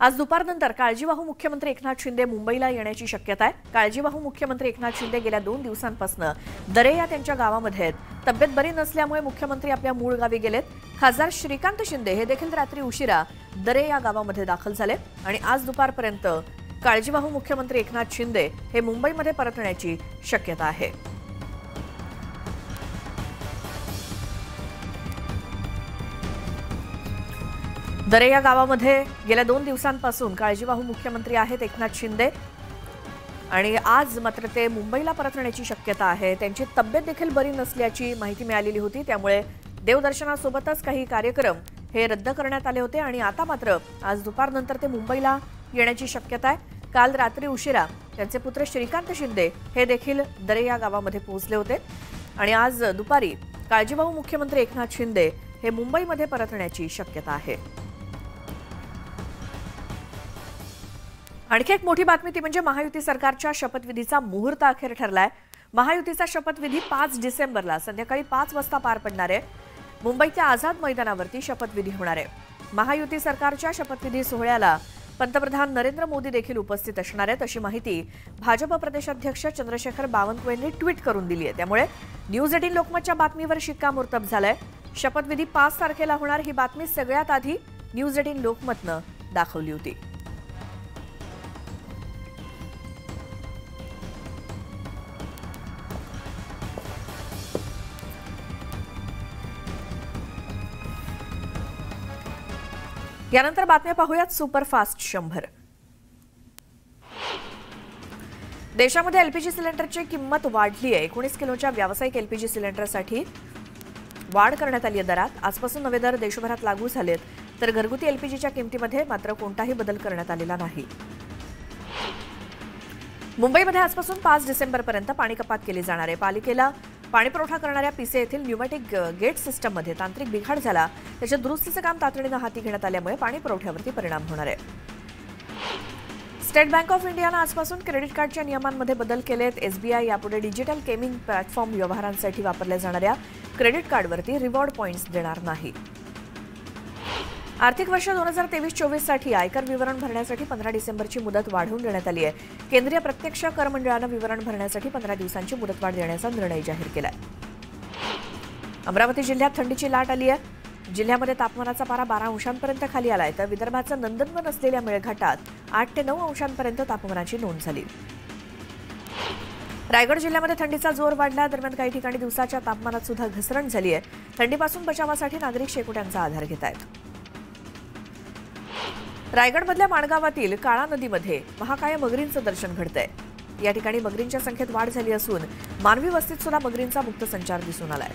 आज दुपारनंतर काळजीवाहू मुख्यमंत्री एकनाथ शिंदे मुंबईला येण्याची शक्यता आहे। काळजीवाहू मुख्यमंत्री एकनाथ शिंदे गेल्या 2 दिवसांपासून दरे या त्यांच्या गावामध्ये आहेत। तब्येत बरी नसल्यामुळे मुख्यमंत्री आपल्या मूळ गावी गेलेत। खासदार श्रीकांत शिंदे हे देखील रात्री उशिरा दरे या गावामध्ये दाखल झाले आणि आज दुपारपर्यंत काळजीवाहू मुख्यमंत्री एकनाथ शिंदे हे मुंबईमध्ये परतण्याची शक्यता आहे। दरे या गावामध्ये गेल्या 2 दिवसांपासून काळजीवाहू मुख्यमंत्री आहेत एकनाथ शिंदे आणि आज मात्र ते मुंबईला परतण्याची शक्यता आहे। त्यांची तब्येत देखील बरी नसल्याची माहिती मिळालेली होती, त्यामुळे देवदर्शनासोबतच काही कार्यक्रम हे रद्द करण्यात आले होते आणि आता मात्र आज दुपारनंतर ते मुंबईला येण्याची शक्यता आहे। काल रात्री उशिरा त्यांचे पुत्र श्रीकांत शिंदे हे देखील दरे या गावामध्ये पोहोचले होते आणि आज दुपारी काळजीवाहू मुख्यमंत्री एकनाथ शिंदे हे मुंबईमध्ये परतण्याची शक्यता आहे। आणखी एक मोठी बातमी ती म्हणजे महायुती सरकारच्या शपथविधीचा मुहूर्त अखेर ठरलाय। महायुतीचा शपथविधी 5 डिसेंबरला संध्याकाळी 5 वाजता पार पडणार आहे। मुंबईच्या आझाद मैदानावरती शपथविधी होणार आहे। महायुती सरकारच्या शपथविधी सोहळ्याला पंतप्रधान नरेंद्र मोदी देखील उपस्थित असणार आहेत, अशी माहिती भाजप प्रदेशाध्यक्ष चंद्रशेखर बावनकुळे यांनी ट्विट करून दिली आहे। त्यामुळे न्यूज 18 लोकमतच्या बातमीवर शिक्कामोर्तब झालंय। शपथविधी 5 तारखेला होणार ही बातमी सगळ्यात आधी न्यूज 18 लोकमतनं दाखवली होती। यानंतर बातम्या पाहूयात सुपरफास्ट 100। देशामध्ये एलपीजी सिलेंडरची किंमत वाढली आहे। 19 किलोच्या व्यावसायिक एलपीजी सिलेंडरसाठी वाढ करण्यात आली आहे दरात। आजपासून नवे दर देशभरात लागू झालेत, तर घरगुती एलपीजीच्या किमतीमध्ये मात्र कोणताही बदल करण्यात आलेला नाही। मुंबईमध्ये आजपासून 5 डिसेंबरपर्यंत पाणी कपात केली जाणार आहे। पालिकेला पाणीपुरवठा करणाऱ्या पीसे येथील न्यूमॅटिक गेट सिस्टममध्ये तांत्रिक बिघाड झाला, त्याच्या दुरुस्तीचं काम तातडीनं हाती घेण्यात आल्यामुळे पाणी पुरवठ्यावरती परिणाम होणार आहे। स्टेट बँक ऑफ इंडियानं आजपासून क्रेडिट कार्डच्या नियमांमध्ये बदल केलेत। एसबीआय यापुढे डिजिटल गेमिंग प्लॅटफॉर्म व्यवहारांसाठी वापरल्या जाणाऱ्या क्रेडिट कार्डवरती रिवॉर्ड पॉइंट्स देणार नाही। आर्थिक वर्ष 2023-24 साठी आयकर विवरण भरण्यासाठी 15 डिसेंबरची मुदत वाढवून देण्यात आली आहे। केंद्रीय प्रत्यक्ष कर मंडळानं विवरण भरण्यासाठी 15 दिवसांची मुदतवाढ देण्याचा निर्णय जाहीर केलाय। अमरावती जिल्ह्यात थंडीची लाट आली आहे। जिल्ह्यामध्ये तापमानाचा पारा 12 अंशांपर्यंत खाली आलाय, तर विदर्भाचं नंदनवन असलेल्या मेळघाटात 8 ते 9 अंशांपर्यंत तापमानाची नोंद झाली। रायगड जिल्ह्यामध्ये थंडीचा जोर वाढला, दरम्यान काही ठिकाणी दिवसाच्या तापमानात सुद्धा घसरण झाली आहे। थंडीपासून बचावासाठी नागरिक शेकोट्यांचा आधार घेत आहेत। रायगडमधल्या माणगावातील काळा नदीमध्ये महाकाय मगरींचं दर्शन घडतंय। या ठिकाणी मगरींच्या संख्येत वाढ झाली असून मानवी वस्तीत सुद्धा मगरींचा मुक्त संचार दिसून आलाय।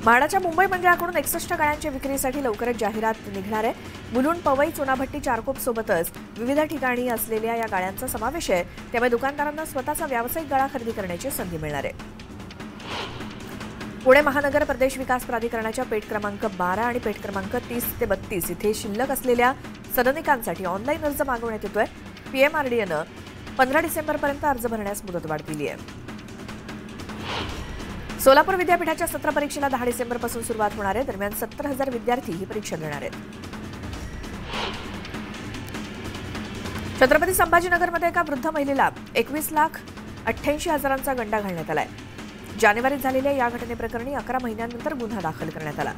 म्हाडाच्या मुंबई मंडळाकडून 61 गाळ्यांच्या विक्रीसाठी लवकरच जाहिरात निघणार आहे। मुलुंड, पवई, चुनाभट्टी, चारकोप सोबतच विविध ठिकाणी असलेल्या या गाळ्यांचा समावेश आहे, त्यामुळे दुकानदारांना स्वतःचा व्यावसायिक गाळा खरेदी करण्याची संधी मिळणार आहे। पुणे महानगर प्रदेश विकास प्राधिकरणाच्या पेठ क्रमांक 12 आणि पेठ क्रमांक 30 ते 32 इथे शिल्लक असलेल्या सदनिकांसाठी ऑनलाईन अर्ज मागवण्यात येतोय। पीएमआरडीएनं 15 डिसेंबरपर्यंत अर्ज भरण्यास मुदतवाढ दिली आहे। सोलापूर विद्यापीठाच्या सत्र परीक्षेला 10 डिसेंबरपासून सुरुवात होणार आहे। दरम्यान 70,000 विद्यार्थी ही परीक्षा देणार आहेत। छत्रपती संभाजीनगरमध्ये एका वृद्ध महिलेला 21,88,000चा गंडा घालण्यात आलाय। जानेवारीत झालेल्या या घटनेप्रकरणी 11 महिन्यांनंतर गुन्हा दाखल करण्यात आला।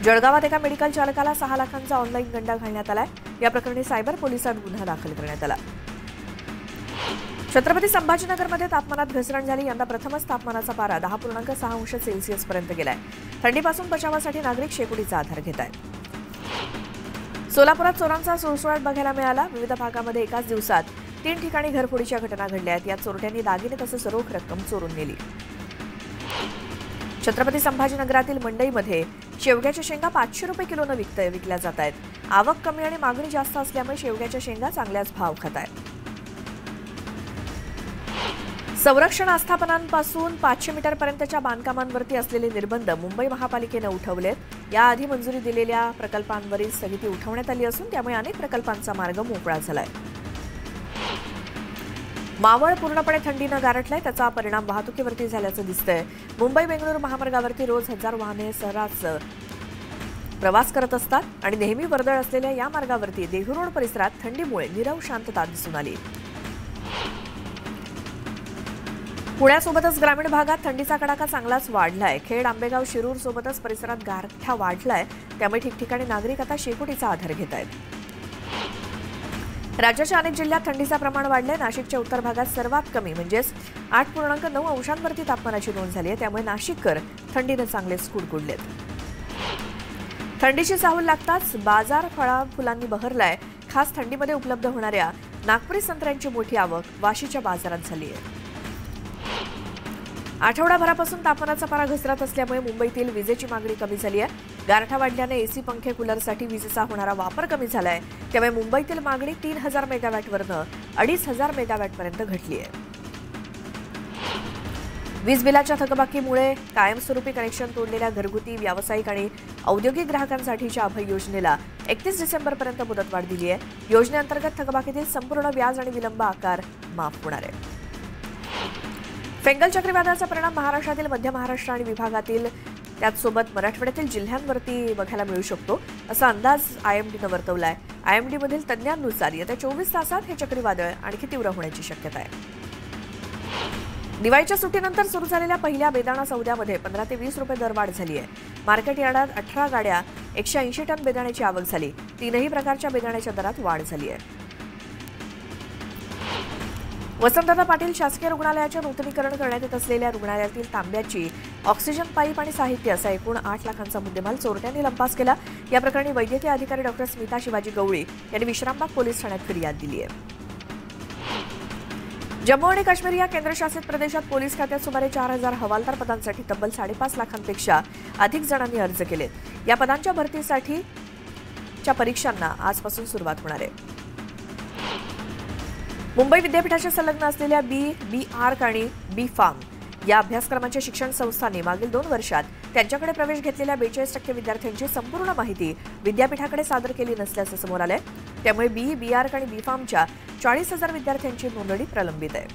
जळगावात एका मेडिकल चालकाला 6 लाखांचा ऑनलाईन गंडा घालण्यात आलाय। या प्रकरणी सायबर पोलिसांत गुन्हा दाखल करण्यात आला। छत्रपती संभाजीनगरमध्ये तापमानात घसरण झाली। यंदा प्रथमच तापमानाचा पारा 10.6 अंश सेल्सिअस पर्यंत गेलाय। थंडीपासून बचावासाठी नागरिक शेकोटीचा आधार घेत आहेत। सोलापुरात चोरांचा सुळसुळाट बघायला मिळाला। विविध भागामध्ये एकाच दिवसात 3 ठिकाणी घरफोडीच्या घटना घडल्या आहेत। यात चोरट्यांनी दागिने तसंच रोख रक्कम चोरून नेली। छत्रपती संभाजीनगरातील मंडईमध्ये शेवग्याच्या शेंगा 500 रुपये किलोनं विकल्या जात आहेत। आवक कमी आणि मागणी जास्त असल्यामुळे शेवग्याच्या शेंगा चांगल्याच भाव खात आहेत। संरक्षण आस्थापनांपासून 500 मीटरपर्यंतच्या बांधकामांवरती असलेले निर्बंध मुंबई महापालिकेनं उठवलेत। याआधी मंजुरी दिलेल्या प्रकल्पांवरील स्थगिती उठवण्यात आली असून त्यामुळे अनेक प्रकल्पांचा मार्ग मोकळा झालाय। मावळ पूर्णपणे थंडीनं गारठलाय, त्याचा परिणाम वाहतुकीवरती झाल्याचं दिसतंय। मुंबई बेंगळुरू महामार्गावरती रोज हजारो वाहने सर्रास प्रवास करत असतात आणि नेहमी वर्दळ असलेल्या या मार्गावरती देहू रोड परिसरात थंडीमुळे नीरव शांतता दिसून आली। पुण्यासोबतच ग्रामीण भागात थंडीचा कडाका चांगलाच वाढलाय। खेड, आंबेगाव, शिरूर सोबतच परिसरात गारठा वाढलाय, त्यामुळे ठिकठिकाणी नागरिक आता शेकोटीचा आधार घेत आहेत। राज्याच्या अनेक जिल्ह्यात थंडीचं प्रमाण वाढलंय। नाशिकच्या उत्तर भागात सर्वात कमी म्हणजेच 8.9 अंशांवरती तापमानाची नोंद झाली आहे, त्यामुळे नाशिककर थंडीने चांगलेच कुडकुडलेत। थंडीची चाहूल लागताच बाजार फळा फुलांनी बहरलाय। खास थंडीमध्ये उपलब्ध होणाऱ्या नागपुरी संत्र्यांची मोठी आवक वाशीच्या बाजारात झाली आहे। आठवडाभरापासून तापमानाचा पारा घसरत असल्यामुळे मुंबईतील विजेची मागणी कमी झाली आहे। गारठा वाढल्याने एसी, पंखे, कूलरसाठी विजेचा होणारा वापर कमी झालाय, त्यामुळे मुंबईतील मागणी 3000 मेगावॅटवरनं 2500 मेगावॅटपर्यंत घटली आहे। वीज बिलाच्या थकबाकीमुळे कायमस्वरूपी कनेक्शन तोडलेल्या घरगुती, व्यावसायिक आणि औद्योगिक ग्राहकांसाठीच्या अभय योजनेला 31 डिसेंबरपर्यंत मुदतवाढ दिली आहे। योजनेअंतर्गत थकबाकीतील संपूर्ण व्याज आणि विलंब आकार माफ होणार आहे। फेंगल चक्रीवादळाचा परिणाम महाराष्ट्रातील मध्य महाराष्ट्र आणि विभागातील त्याचसोबत मराठवाड्यातील जिल्ह्यांवरती बघायला मिळू शकतो, असा अंदाज आयएमडीनं वर्तवलाय। आयएमडीमधील तज्ज्ञांनुसार येत्या 24 तासात हे चक्रीवादळ आणखी तीव्र होण्याची शक्यता आहे। दिवाळीच्या सुट्टीनंतर सुरू झालेल्या पहिल्या बेदाणा सौद्यामध्ये 15 ते 20 रुपये दरवाढ झाली आहे। मार्केट यार्डात 18 गाड्या 180 टन बेदाण्याची आवक झाली। तीनही प्रकारच्या बेदाण्याच्या दरात वाढ झाली आहे। वसंतदादा पाटील शासकीय रुग्णालयाचे नूतनीकरण करण्यात येत असलेल्या रुग्णालयातील तांब्याची ऑक्सिजन पाईप आणि साहित्य असा एकूण 8 लाखांचा मुद्देमाल चोरट्यांनी लंपास केला। या प्रकरणी वैद्यकीय अधिकारी डॉक्टर स्मिता शिवाजी गवळी यांनी विश्रामबाग पोलीस ठाण्यात फिर्याद दिली आहे। जम्मू आणि काश्मीर या केंद्रशासित प्रदेशात पोलीस खात्यात सुमारे 4000 हवालदार पदांसाठी तब्बल 5.5 लाखांपेक्षा अधिक जणांनी अर्ज केलेत। या पदांच्या भरतीसाठीच्या परीक्षांना आजपासून सुरुवात होणार आहे। मुंबई विद्यापीठाशी संलग्न असलेल्या बी आर्क आणि बी फार्म या अभ्यासक्रमाच्या शिक्षण संस्थांनी मागील 2 वर्षात त्यांच्याकडे प्रवेश घेतलेल्या 42% विद्यार्थ्यांची संपूर्ण माहिती विद्यापीठाकडे सादर केली नसल्याचं समोर आलंय, त्यामुळे बी आर्क आणि बी फार्मच्या 40,000 विद्यार्थ्यांची नोंदणी प्रलंबित आहे।